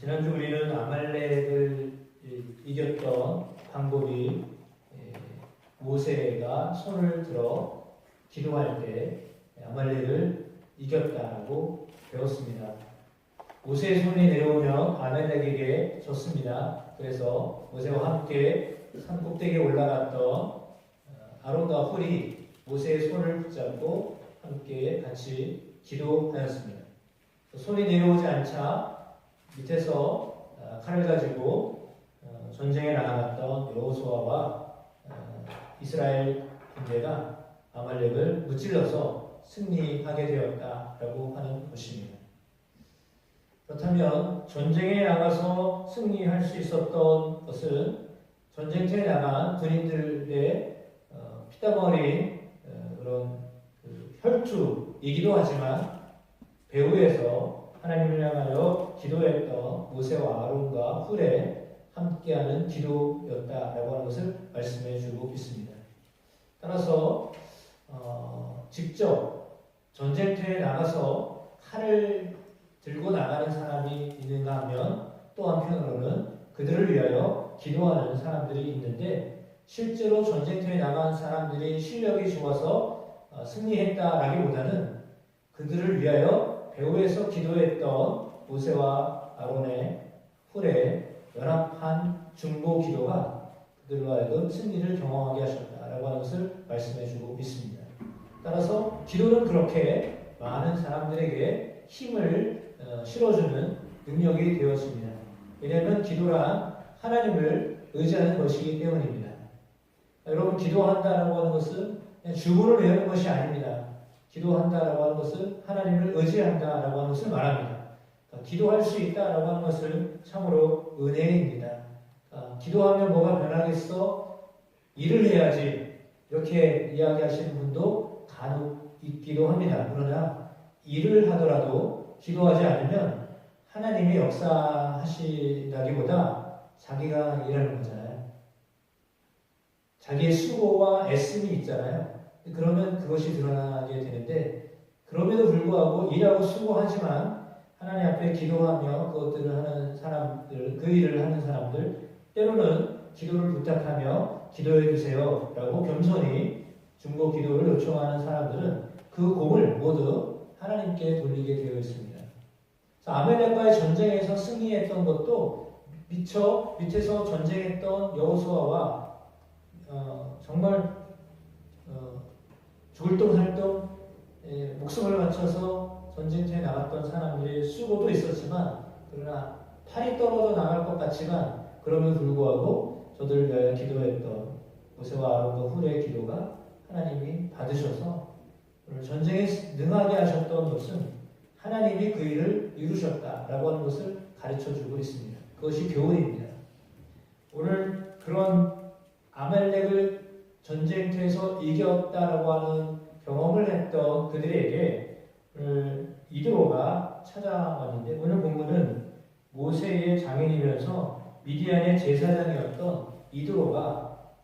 지난주 우리는 아말렉을 이겼던 방법이 모세가 손을 들어 기도할 때 아말렉을 이겼다라고 배웠습니다. 모세의 손이 내려오면 아말렉에게 졌습니다. 그래서 모세와 함께 산 꼭대기에 올라갔던 아론과 훌이 모세의 손을 붙잡고 함께 같이 기도하였습니다. 손이 내려오지 않자 밑에서 칼을 가지고 전쟁에 나갔던 여호수아와 이스라엘 군대가 아말렉을 무찔러서 승리하게 되었다라고 하는 것입니다. 그렇다면 전쟁에 나가서 승리할 수 있었던 것은 전쟁터에 나간 군인들의 피땀 어린 그런 혈투이기도 하지만 배후에서 하나님을 향하여 기도했던 모세와 아론과 훌에 함께하는 기도였다라고 하는 것을 말씀해 주고 있습니다. 따라서 직접 전쟁터에 나가서 칼을 들고 나가는 사람이 있는가 하면 또 한편으로는 그들을 위하여 기도하는 사람들이 있는데 실제로 전쟁터에 나간 사람들이 실력이 좋아서 승리했다라기보다는 그들을 위하여 배후에서 기도했던 모세와 아론의 훌의 연합한 중보 기도가 그들로 하여금 승리를 경험하게 하셨다라고 하는 것을 말씀해주고 있습니다. 따라서 기도는 그렇게 많은 사람들에게 힘을 실어주는 능력이 되었습니다. 왜냐하면 기도란 하나님을 의지하는 것이기 때문입니다. 여러분, 기도한다라고 하는 것은 그냥 주문을 외우는 것이 아닙니다. 기도한다라고 하는 것은 하나님을 의지한다라고 하는 것을 말합니다. 기도할 수 있다라고 하는 것은 참으로 은혜입니다. 기도하면 뭐가 변하겠어? 일을 해야지. 이렇게 이야기하시는 분도 간혹 있기도 합니다. 그러나 일을 하더라도 기도하지 않으면 하나님이 역사하시다기보다 자기가 일하는 거잖아요. 자기의 수고와 애씀이 있잖아요. 그러면 그것이 드러나게 되는데 그럼에도 불구하고 일하고 수고하지만 하나님 앞에 기도하며 그것들을 하는 사람들, 그 일을 하는 사람들, 때로는 기도를 부탁하며 기도해 주세요 라고 겸손히 중보 기도를 요청하는 사람들은 그 공을 모두 하나님께 돌리게 되어 있습니다. 아말렉과의 전쟁에서 승리했던 것도 밑에서 전쟁했던 여호수아와 정말 죽을똥살똥 목숨을 바쳐서 전쟁터에 나갔던 사람들의 수고도 있었지만 그러나 팔이 떨어져 나갈 것 같지만 그럼에도 불구하고 저들을 위하여 기도했던 모세와 아론과 훌의 기도가 하나님이 받으셔서 오늘 전쟁에 능하게 하셨던 것은 하나님이 그 일을 이루셨다라고 하는 것을 가르쳐주고 있습니다. 그것이 교훈입니다. 오늘 그런 아말렉을 전쟁터에서 이겼다라고 하는 경험을 했던 그들에게 오늘 이드로가 찾아왔는데 오늘 본문은 모세의 장인이면서 미디안의 제사장이었던 이드로가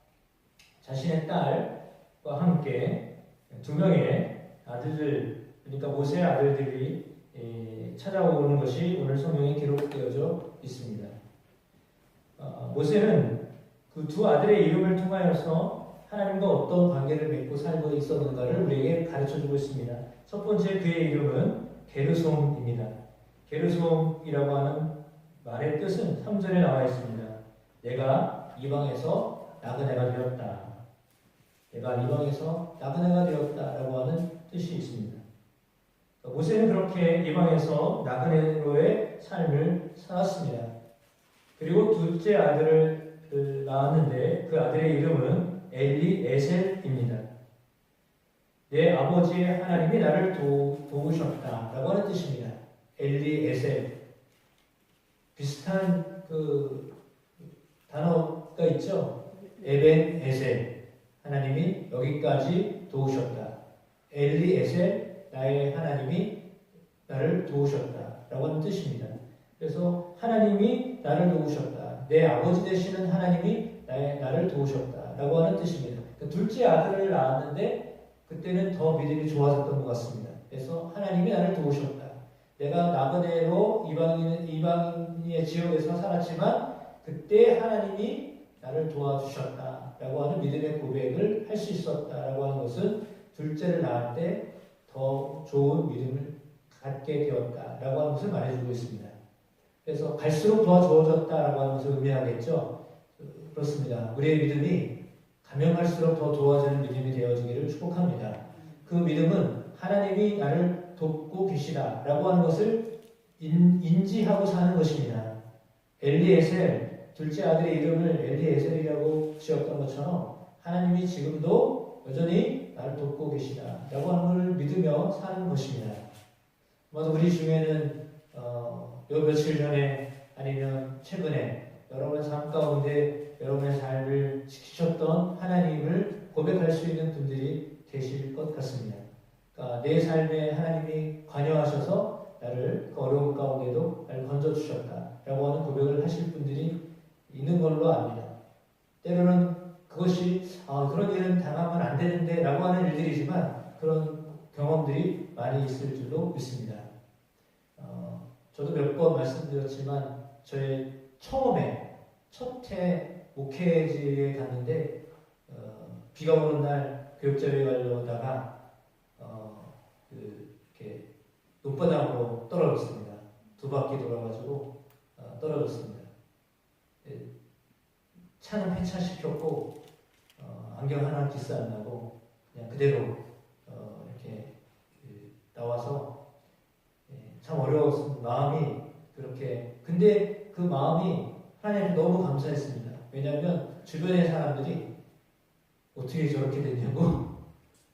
자신의 딸과 함께 두 명의 아들들, 그러니까 모세의 아들들이 찾아오는 것이 오늘 성경에 기록되어져 있습니다. 모세는 그 두 아들의 이름을 통하여서 하나님과 어떤 관계를 맺고 살고 있었는가를 우리에게 가르쳐주고 있습니다. 첫 번째 그의 이름은 게르솜입니다. 게르솜이라고 하는 말의 뜻은 3절에 나와 있습니다. 내가 이방에서 나그네가 되었다. 내가 이방에서 나그네가 되었다라고 하는 뜻이 있습니다. 모세는 그렇게 이방에서 나그네로의 삶을 살았습니다. 그리고 둘째 아들을 낳았는데 그 아들의 이름은 엘리에셀입니다. 내 아버지의 하나님이 나를 도우셨다라고 하는 뜻입니다. 엘리에셀. 비슷한 그 단어가 있죠. 에벤에셀. 하나님이 여기까지 도우셨다. 엘리에셀, 나의 하나님이 나를 도우셨다라고 하는 뜻입니다. 그래서 하나님이 나를 도우셨다. 내 아버지 되시는 하나님이 나를 도우셨다라고 하는 뜻입니다. 둘째 아들을 낳았는데 그때는 더 믿음이 좋아졌던 것 같습니다. 그래서 하나님이 나를 도우셨다. 내가 나그네로 이방인의 지역에서 살았지만 그때 하나님이 나를 도와주셨다라고 하는 믿음의 고백을 할 수 있었다라고 하는 것은 둘째를 낳을 때 더 좋은 믿음을 갖게 되었다라고 하는 것을 말해주고 있습니다. 그래서 갈수록 더 좋아졌다라고 하는 것을 의미하겠죠. 그렇습니다. 우리의 믿음이 가면 갈수록 더 좋아지는 믿음이 되어지기를 축복합니다. 그 믿음은 하나님이 나를 돕고 계시다라고 하는 것을 인지하고 사는 것입니다. 엘리에셀, 둘째 아들의 이름을 엘리에셀이라고 지었던 것처럼 하나님이 지금도 여전히 나를 돕고 계시다라고 하는 것을 믿으며 사는 것입니다. 아마도 우리 중에는 요 며칠 전에 아니면 최근에 여러분의 삶 가운데 여러분의 삶을 지키셨던 하나님을 고백할 수 있는 분들이 계실 것 같습니다. 그러니까 내 삶에 하나님이 관여하셔서 나를 그 어려움 가운데도 나를 건져주셨다라고 하는 고백을 하실 분들이 있는 걸로 압니다. 때로는 그것이 그런 일은 당하면 안 되는데 라고 하는 일들이지만 그런 경험들이 많이 있을 줄로 믿습니다. 저도 몇 번 말씀드렸지만 저의 처음에 첫해 목회지에 갔는데 비가 오는 날 교육자료에 가려다가 이렇게 높바닥으로 떨어졌습니다. 두 바퀴 돌아가지고 떨어졌습니다. 차는 폐차시켰고 안경 하나 기스 안 나고 그냥 그대로 이렇게 나와서 참 어려웠습니다. 마음이 그렇게. 근데 그 마음이 하나님께 너무 감사했습니다. 왜냐하면 주변의 사람들이 어떻게 저렇게 됐냐고.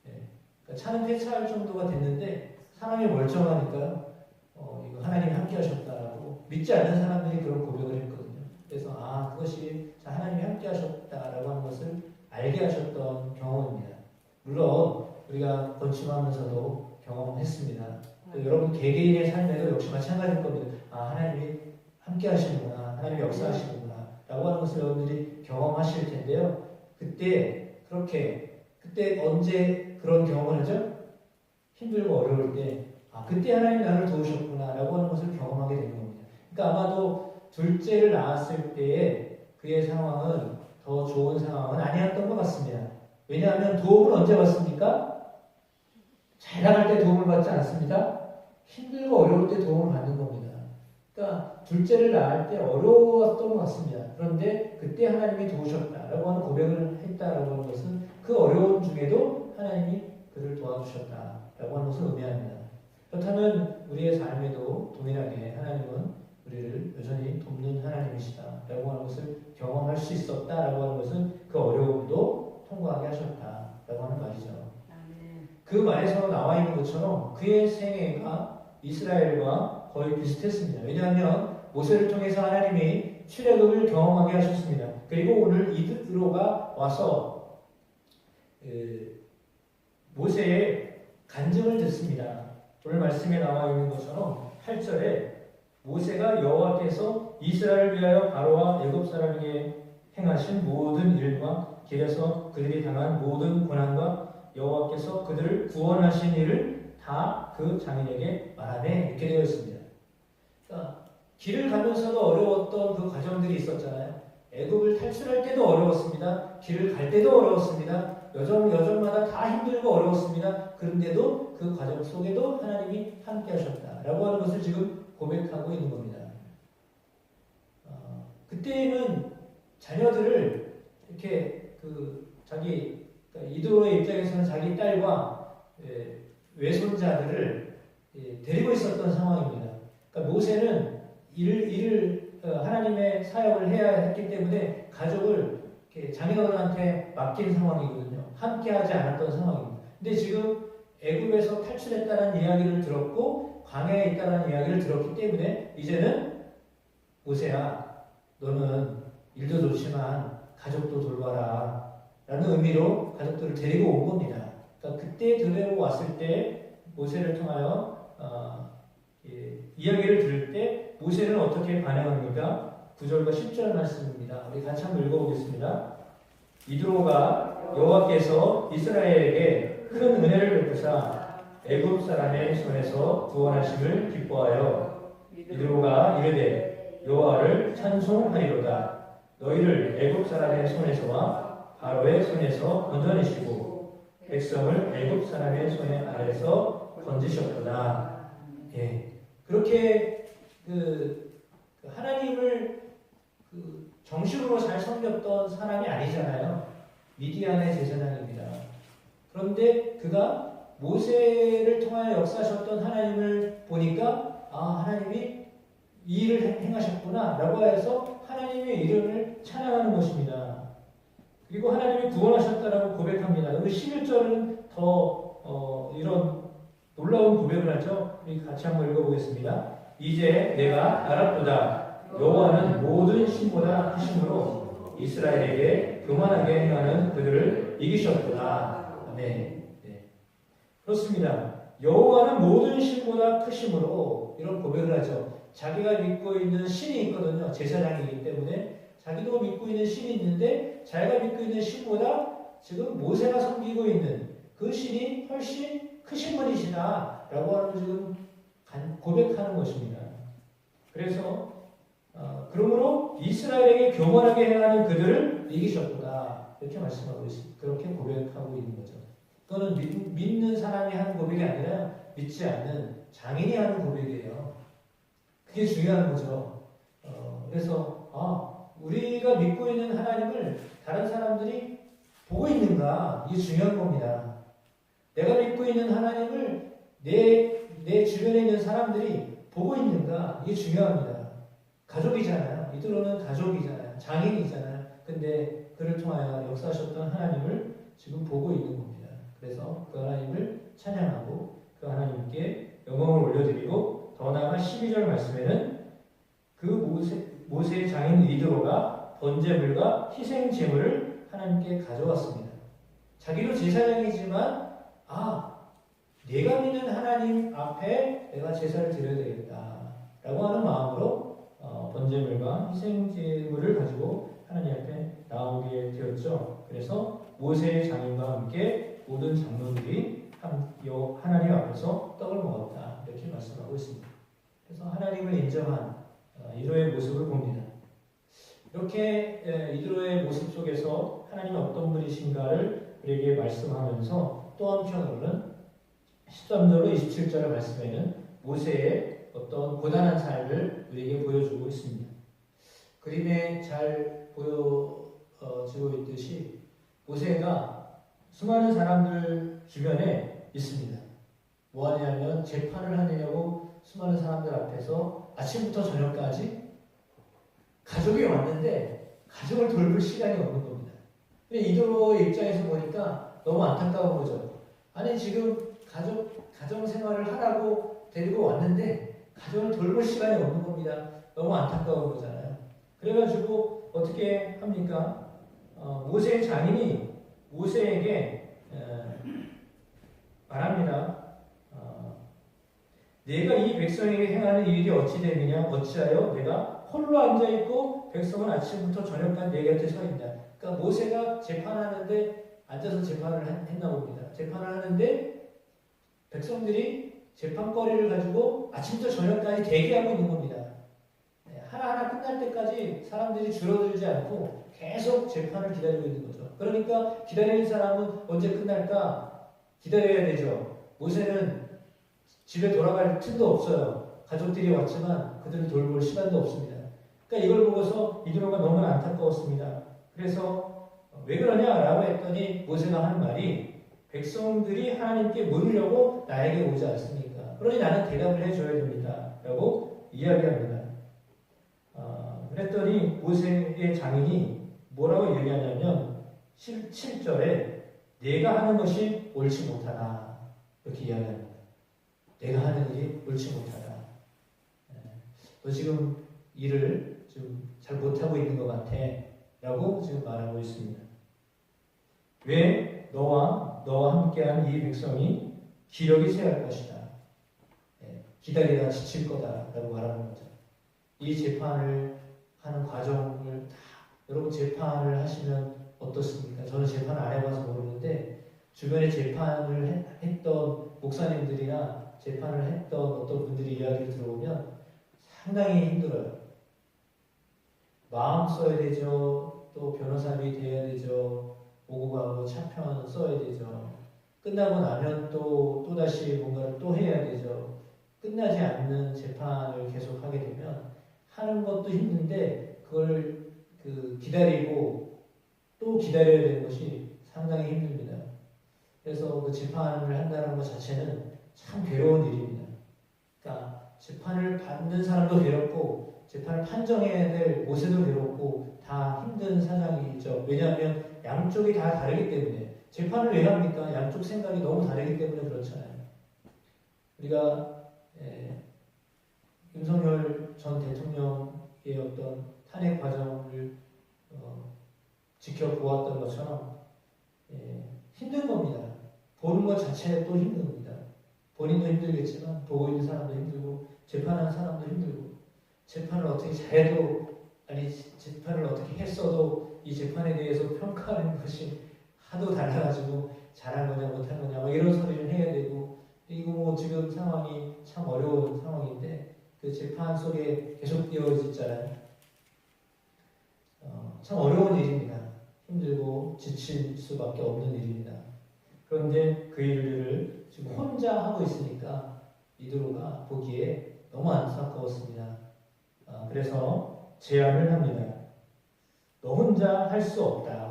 그러니까 차는 폐차할 정도가 됐는데 사람이 멀쩡하니까 이거 하나님이 함께 하셨다라고 믿지 않는 사람들이 그런 고백을 했거든요. 그래서 그것이 하나님이 함께 하셨다라고 하는 것을 알게 하셨던 경험입니다. 물론 우리가 건축하면서도 경험했습니다. 여러분 개개인의 삶에도 역시 마찬가지일 겁니다. 하나님이 함께 하시는구나, 하나님이 역사하시는구나 라고 하는 것을 여러분들이 경험하실 텐데요. 그때 언제 그런 경험을 하죠? 힘들고 어려울 때 그때 하나님이 나를 도우셨구나 라고 하는 것을 경험하게 되는 겁니다. 그러니까 아마도 둘째를 낳았을 때의 그의 상황은 더 좋은 상황은 아니었던 것 같습니다. 왜냐하면 도움을 언제 받습니까? 잘 나갈 때 도움을 받지 않습니다. 힘들고 어려울 때 도움을 받는 겁니다. 그러니까 둘째를 낳을 때 어려웠던 것 같습니다. 그런데 그때 하나님이 도우셨다라고 하는 고백을 했다라고 하는 것은 그 어려움 중에도 하나님이 그를 도와주셨다라고 하는 것을 의미합니다. 그렇다면 우리의 삶에도 동일하게 하나님은 우리를 여전히 돕는 하나님이시다라고 하는 것을 경험할 수 있었다라고 하는 것은 그 어려움도 통과하게 하셨다라고 하는 말이죠. 그 말에서 나와 있는 것처럼 그의 생애가 이스라엘과 거의 비슷했습니다. 왜냐하면 모세를 통해서 하나님이 출애굽을 경험하게 하셨습니다. 그리고 오늘 이드로가 와서 모세의 간증을 듣습니다. 오늘 말씀에 나와 있는 것처럼 8절에 모세가 여호와께서 이스라엘을 위하여 바로와 애굽 사람에게 행하신 모든 일과 길에서 그들이 당한 모든 고난과 여호와께서 그들을 구원하신 일을 다 그 장인에게 말하네 이렇게 되어 있습니다. 그러니까 길을 가면서도 어려웠던 그 과정들이 있었잖아요. 애굽을 탈출할 때도 어려웠습니다. 길을 갈 때도 어려웠습니다. 여정마다 다 힘들고 어려웠습니다. 그런데도 그 과정 속에도 하나님이 함께 하셨다라고 하는 것을 지금 고백하고 있는 겁니다. 그때는 자녀들을 이렇게 이도로의 입장에서는 자기 딸과 외손자들을 데리고 있었던 상황입니다. 그러니까 모세는 하나님의 사역을 해야 했기 때문에 가족을 자녀들한테 맡긴 상황이거든요. 함께하지 않았던 상황입니다. 근데 지금 애굽에서 탈출했다는 이야기를 들었고 광야에 있다는 이야기를 들었기 때문에 이제는 모세야, 너는 일도 좋지만 가족도 돌봐라 라는 의미로 가족들을 데리고 온 겁니다. 그러니까 그때 데려왔을 때 모세를 통하여 이야기를 들을 때 모세는 어떻게 반응합니까? 9절과 10절 말씀입니다. 우리 같이 한번 읽어보겠습니다. 이드로가 여호와께서 이스라엘에게 큰 은혜를 베푸사 애굽 사람의 손에서 구원하심을 기뻐하여 이드로가 이르되 여호와를 찬송하리로다. 너희를 애굽 사람의 손에서와 바로의 손에서 건져내시고 백성을 애굽 사람의 손에 아래서 건지셨구나. 예, 그렇게 하나님을 정식으로 잘 섬겼던 사람이 아니잖아요. 미디안의 제사장입니다. 그런데 그가 모세를 통하여 역사하셨던 하나님을 보니까 하나님이 이 일을 행하셨구나 라고 해서 하나님의 이름을 찬양하는 것입니다. 그리고 하나님이 구원하셨다라고 고백합니다. 그리고 11절은 더 이런 놀라운 고백을 하죠. 우리 같이 한번 읽어보겠습니다. 이제 내가 알았도다. 여호와는 모든 신보다 크심으로 이스라엘에게 교만하게 행하는 그들을 이기셨구나. 아멘. 네. 그렇습니다. 여호와는 모든 신보다 크심으로 이런 고백을 하죠. 자기가 믿고 있는 신이 있거든요. 제사장이기 때문에 자기도 믿고 있는 신이 있는데 자기가 믿고 있는 신보다 지금 모세가 섬기고 있는 그 신이 훨씬 크신 분이시다 라고 하는 지금 고백하는 것입니다. 그래서 그러므로 이스라엘에게 교만하게 행하는 그들을 이기셨구나 이렇게 말씀하고 있습니다. 그렇게 고백하고 있는 거죠. 그거는 믿는 사람이 하는 고백이 아니라 믿지 않는 장인이 하는 고백이에요. 그게 중요한 거죠. 그래서 우리가 믿고 있는 하나님을 다른 사람들이 보고 있는가 이게 중요한 겁니다. 내가 믿고 있는 하나님을 내 주변에 있는 사람들이 보고 있는가 이게 중요합니다. 가족이잖아요. 이들로는 가족이잖아요. 장인이잖아요. 근데 그를 통하여 역사하셨던 하나님을 지금 보고 있는 겁니다. 그래서 그 하나님을 찬양하고 그 하나님께 영광을 올려드리고 더 나아가 12절 말씀에는 그 모세의 장인 이드로가 번제물과 희생 제물을 하나님께 가져왔습니다. 자기도 제사장이지만 내가 믿는 하나님 앞에 내가 제사를 드려야 되겠다라고 하는 마음으로 번제물과 희생제물을 가지고 하나님 앞에 나오게 되었죠. 그래서 모세의 장인과 함께 모든 장로들이 하나님 앞에서 떡을 먹었다 이렇게 말씀하고 있습니다. 그래서 하나님을 인정한 이드로의 모습을 봅니다. 이렇게 이드로의 모습 속에서 하나님이 어떤 분이신가를 우리에게 말씀하면서 또 한편으로는 13절로 27절의 말씀에는 모세의 어떤 고단한 삶을 우리에게 보여주고 있습니다. 그림에 잘 보여지고 있듯이 모세가 수많은 사람들 주변에 있습니다. 뭐 하냐면 재판을 하느냐고 수많은 사람들 앞에서 아침부터 저녁까지 가족이 왔는데 가족을 돌볼 시간이 없는 겁니다. 근데 이드로의 입장에서 보니까 너무 안타까운 거죠. 아니 지금 가정 생활을 하라고 데리고 왔는데 가정을 돌볼 시간이 없는 겁니다. 너무 안타까운 거잖아요. 그래가지고 어떻게 합니까? 모세의 장인이 모세에게 말합니다. 내가 이 백성에게 행하는 일이 어찌 되느냐? 어찌하여 내가 홀로 앉아있고 백성은 아침부터 저녁까지 내 곁에 서 있냐? 그러니까 모세가 재판하는데 앉아서 재판을 했나 봅니다. 재판을 하는데 백성들이 재판거리를 가지고 아침부터 저녁까지 대기하고 있는 겁니다. 하나하나 끝날 때까지 사람들이 줄어들지 않고 계속 재판을 기다리고 있는 거죠. 그러니까 기다리는 사람은 언제 끝날까 기다려야 되죠. 모세는 집에 돌아갈 틈도 없어요. 가족들이 왔지만 그들을 돌볼 시간도 없습니다. 그러니까 이걸 보고서 이드로가 너무나 안타까웠습니다. 그래서 왜 그러냐라고 했더니 모세가 하는 말이 백성들이 하나님께 물으려고 나에게 오지 않습니까? 그러니 나는 대답을 해줘야 됩니다. 라고 이야기합니다. 그랬더니 모세의 장인이 뭐라고 얘기하냐면 7절에 내가 하는 것이 옳지 못하다 이렇게 이야기합니다. 내가 하는 일이 옳지 못하다. 너 지금 일을 좀 잘 못하고 있는 것 같아 라고 지금 말하고 있습니다. 왜 너와 함께한 이 백성이 기력이 쇠할 것이다. 기다리다 지칠 거다라고 말하는 거죠. 이 재판을 하는 과정을 다 여러분 재판을 하시면 어떻습니까? 저는 재판을 안 해봐서 모르는데 주변에 재판을 했던 목사님들이나 재판을 했던 어떤 분들이 이야기를 들어보면 상당히 힘들어요. 마음 써야 되죠. 또 변호사비 돼야 되죠. 오고 가고 차편 써야 되죠. 끝나고 나면 또다시 뭔가를 또 해야 되죠. 끝나지 않는 재판을 계속 하게 되면 하는 것도 힘든데 그걸 기다리고 또 기다려야 되는 것이 상당히 힘듭니다. 그래서 그 재판을 한다는 것 자체는 참 괴로운 일입니다. 그러니까 재판을 받는 사람도 괴롭고 재판을 판정해야 될 곳에도 괴롭고 다 힘든 사정이 있죠. 왜냐하면 양쪽이 다 다르기 때문에. 재판을 왜 합니까? 양쪽 생각이 너무 다르기 때문에 그렇잖아요. 우리가 윤석열 전 대통령의 어떤 탄핵 과정을 지켜보았던 것처럼 힘든 겁니다. 보는 것 자체도 힘든 겁니다. 본인도 힘들겠지만 보고 있는 사람도 힘들고 재판하는 사람도 힘들고 재판을 어떻게 잘해도 아니 재판을 어떻게 했어도 이 재판에 대해서 평가하는 것이 하도 달라가지고 잘한 거냐 못한 거냐 뭐 이런 소리를 해야 되고 이거 뭐 지금 상황이 참 어려운 상황인데 그 재판 속에 계속 이어지잖아요. 참 어려운 일입니다. 힘들고 지칠 수밖에 없는 일입니다. 그런데 그 일을 지금 혼자 하고 있으니까 이드로가 보기에 너무 안타까웠습니다. 그래서 제안을 합니다. 너 혼자 할 수 없다.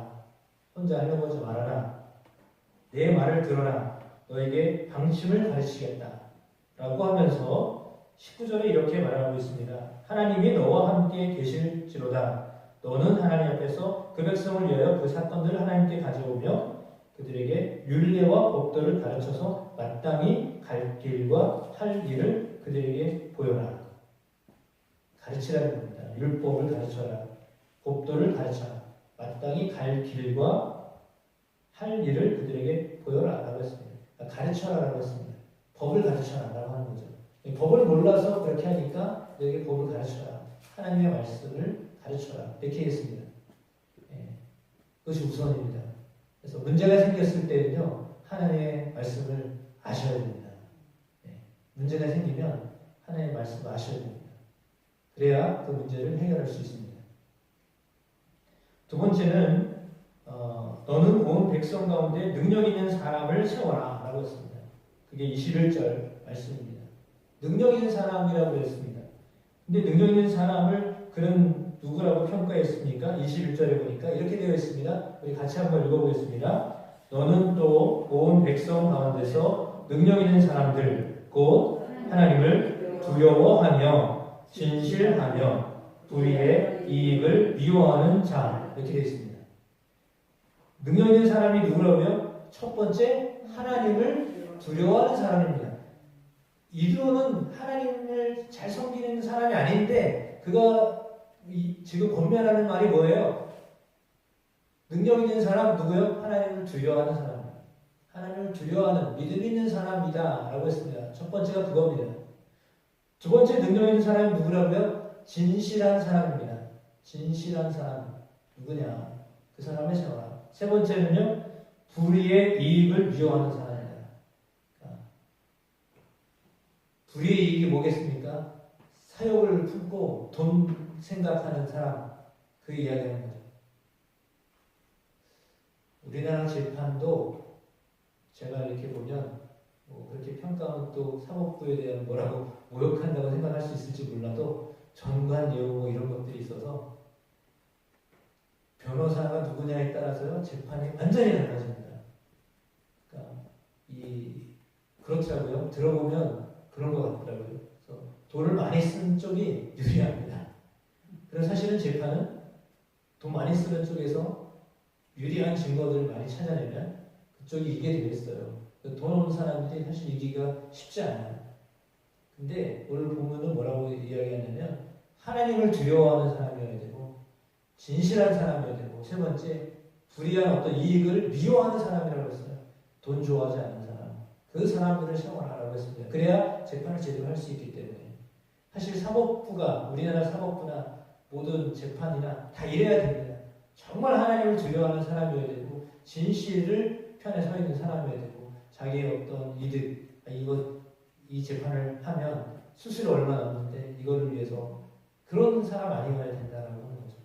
혼자 하려고 하지 말아라. 내 말을 들어라. 너에게 방침을 가르치겠다. 라고 하면서 19절에 이렇게 말하고 있습니다. 하나님이 너와 함께 계실지로다. 너는 하나님 앞에서 그 백성을 위하여 그 사건들을 하나님께 가져오며 그들에게 율례와 법도를 가르쳐서 마땅히 갈 길과 할 일을 그들에게 보여라. 가르치라는 겁니다. 율법을 가르쳐라. 법도를 가르쳐라. 마땅히 갈 길과 할 일을 그들에게 보여라 라고 했습니다. 가르쳐라 라고 했습니다. 법을 가르쳐라 라고 하는 거죠. 법을 몰라서 그렇게 하니까 너에게 법을 가르쳐라. 하나님의 말씀을 가르쳐라. 이렇게 했습니다. 그것이 우선입니다. 그래서 문제가 생겼을 때는요, 하나님의 말씀을 아셔야 됩니다. 문제가 생기면 하나님의 말씀을 아셔야 됩니다. 그래야 그 문제를 해결할 수 있습니다. 두 번째는 너는 온 백성 가운데 능력 있는 사람을 세워라 라고 했습니다. 그게 21절 말씀입니다. 능력 있는 사람이라고 했습니다. 근데 능력 있는 사람을 그는 누구라고 평가했습니까? 21절에 보니까 이렇게 되어 있습니다. 우리 같이 한번 읽어보겠습니다. 너는 또 온 백성 가운데서 능력 있는 사람들 곧 하나님을 두려워하며 진실하며 불의의 이익을 미워하는 자 이렇게 되어 있습니다. 능력 있는 사람이 누구라고요? 첫 번째 하나님을 두려워하는 사람입니다. 이드로는 하나님을 잘 섬기는 사람이 아닌데 그가 지금 권면하는 말이 뭐예요? 능력 있는 사람 누구요? 하나님을 두려워하는 사람. 하나님을 두려워하는 믿음 있는 사람이다 라고 했습니다. 첫 번째가 그겁니다. 두 번째 능력 있는 사람이 누구라고요? 진실한 사람입니다. 진실한 사람 누구냐? 그 사람을 세워라. 세 번째는요, 불의의 이익을 미워하는 사람입니다. 불의의 이익이 뭐겠습니까? 사욕을 품고 돈 생각하는 사람, 그 이야기하는 거죠. 우리나라 재판도 제가 이렇게 보면 그렇게 평가하면 또 사법부에 대한 뭐라고 모욕한다고 생각할 수 있을지 몰라도 전관 예우 이런 것들이 있어서 변호사가 누구냐에 따라서요 재판이 완전히 달라집니다. 그러니까 그렇더라고요. 들어보면 그런 것 같더라고요. 그래서 돈을 많이 쓴 쪽이 유리합니다. 그래서 사실은 재판은 돈 많이 쓰는 쪽에서 유리한 증거들을 많이 찾아내면 그쪽이 이기게 되어 있어요. 돈 없는 사람들이 사실 이기기가 쉽지 않아요. 근데 오늘 보면은 뭐라고 이야기하냐면 하나님을 두려워하는 사람이어야 되고 진실한 사람이어야 되고 세 번째 불의한 어떤 이익을 미워하는 사람이라고 했어요. 돈 좋아하지 않는 사람. 그 사람들을 세워라라고 했습니다. 그래야 재판을 제대로 할 수 있기 때문에 사실 사법부가 우리나라 사법부나 모든 재판이나 다 이래야 됩니다. 정말 하나님을 두려워하는 사람이어야 되고 진실을 편에 서 있는 사람이어야 되고 자기의 어떤 이득 이 재판을 하면 수수료 얼마 남는데 이거를 위해서 그런 사람 아니어야 된다라고 하는 거죠.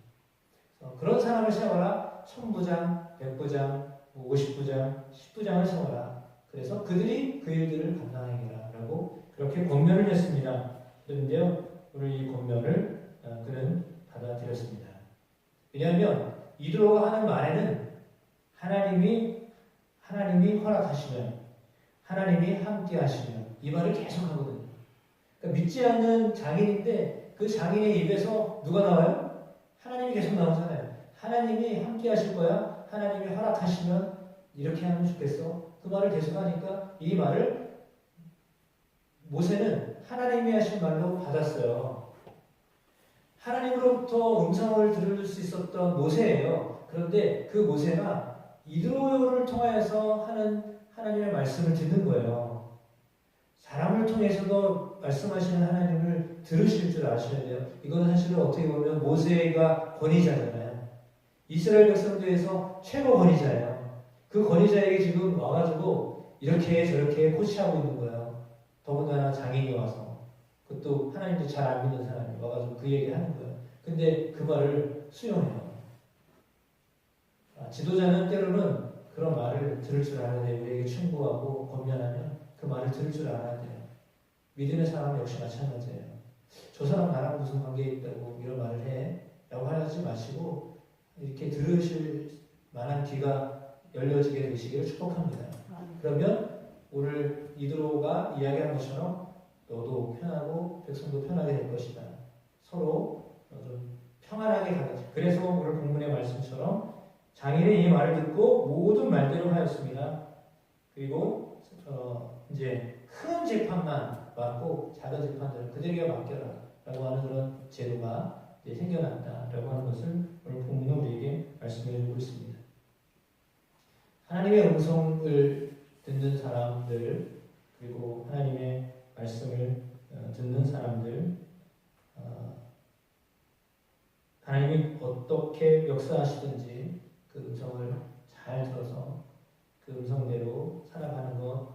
그래서 그런 사람을 세워라. 1000부장, 100부장, 50부장, 10부장을 세워라. 그래서 그들이 그 일들을 감당하기라라고 그렇게 권면을 했습니다. 그런데요, 오늘 이 권면을 그는 받아들였습니다. 왜냐하면 이드로가 하는 말에는 하나님이 허락하시면, 하나님이 함께 하시면 이 말을 계속 하거든요. 그러니까 믿지 않는 장인인데 그 장인의 입에서 누가 나와요? 하나님이 계속 나오잖아요. 하나님이 함께 하실 거야. 하나님이 허락하시면 이렇게 하면 좋겠어. 그 말을 계속 하니까 이 말을 모세는 하나님이 하신 말로 받았어요. 하나님으로부터 음성을 들을 수 있었던 모세예요. 그런데 그 모세가 이드로를 통하여서 하는 하나님의 말씀을 듣는 거예요. 사람을 통해서도 말씀하시는 하나님을 들으실 줄 아셔야 돼요. 이거는 사실은 어떻게 보면 모세가 권위자잖아요. 이스라엘 백성들에서 최고 권위자예요. 그 권위자에게 지금 와가지고 이렇게 저렇게 코치하고 있는 거예요. 더군다나 장인이 와서. 그것도 하나님도 잘 안 믿는 사람이 와가지고 그 얘기 하는 거예요. 근데 그 말을 수용해요. 지도자는 때로는 그런 말을 들을 줄 알아야 돼요. 우리에게 충고하고 권면하면 그 말을 들을 줄 알아야 돼요. 믿음의 사람 역시 마찬가지예요. 저 사람 나랑 무슨 관계 있다고 이런 말을 해? 라고 하지 마시고 이렇게 들으실 만한 귀가 열려지게 되시기를 축복합니다. 그러면 오늘 이드로가 이야기한 것처럼 너도 편하고 백성도 편하게 될 것이다. 서로 좀 평안하게 가자. 그래서 오늘 본문의 말씀처럼 장인의 이 말을 듣고 모든 말대로 하였습니다. 그리고 이제 큰 재판만 맡고 작은 재판들은 그들에게 맡겨라 라고 하는 그런 제도가 이제 생겨났다라고 하는 것을 오늘 본문은 우리에게 말씀해 주고 있습니다. 하나님의 음성을 듣는 사람들 그리고 하나님의 말씀을 듣는 사람들 하나님이 어떻게 역사하시든지 그 음성을 잘 들어서 그 음성대로 살아가는 것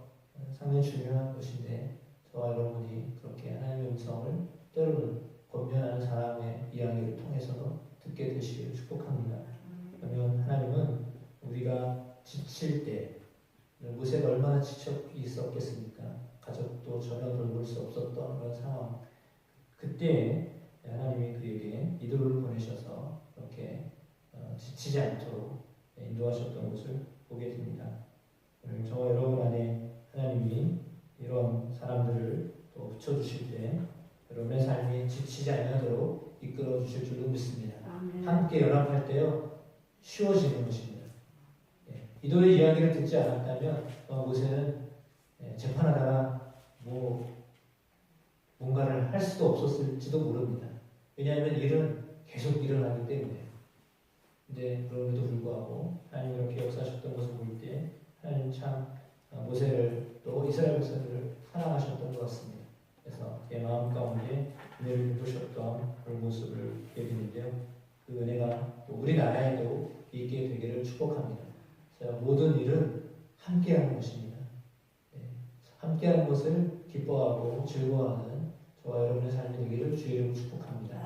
상당히 중요한 것인데 저와 여러분이 그렇게 하나님의 음성을 때로는 권면하는 사람의 이야기를 통해서도 듣게 되시기를 축복합니다. 그러면 하나님은 우리가 지칠 때 모세가 얼마나 지쳐 있었겠습니까? 가족도 전혀 돌볼 수 없었던 그런 상황. 그때 하나님이 그에게 이도를 보내셔서 이렇게 지치지 않도록 인도하셨던 것을 보게 됩니다. 저와 여러분 안에 하나님이 이런 사람들을 또 붙여주실 때 여러분의 삶이 지치지 않도록 이끌어 주실 줄로 믿습니다. 아멘. 함께 연합할 때요 쉬워지는 것입니다. 이도의 이야기를 듣지 않았다면 모세는 재판하다가 뭔가를 할 수도 없었을지도 모릅니다. 왜냐하면 일은 계속 일어나기 때문에. 근데 그럼에도 불구하고 하나님 이렇게 역사하셨던 것을 볼 때 하나님 참 모세를 또 이스라엘 백성들을 사랑하셨던 것 같습니다. 그래서 제 마음 가운데 은혜를 베푸셨던 그런 모습을 보게 되는데요. 그 은혜가 또 우리나라에도 있게 되기를 축복합니다. 모든 일은 함께하는 것입니다. 함께하는 것을 기뻐하고 즐거워하는 저와 여러분의 삶이 되기를 주의 이름으로 축복합니다.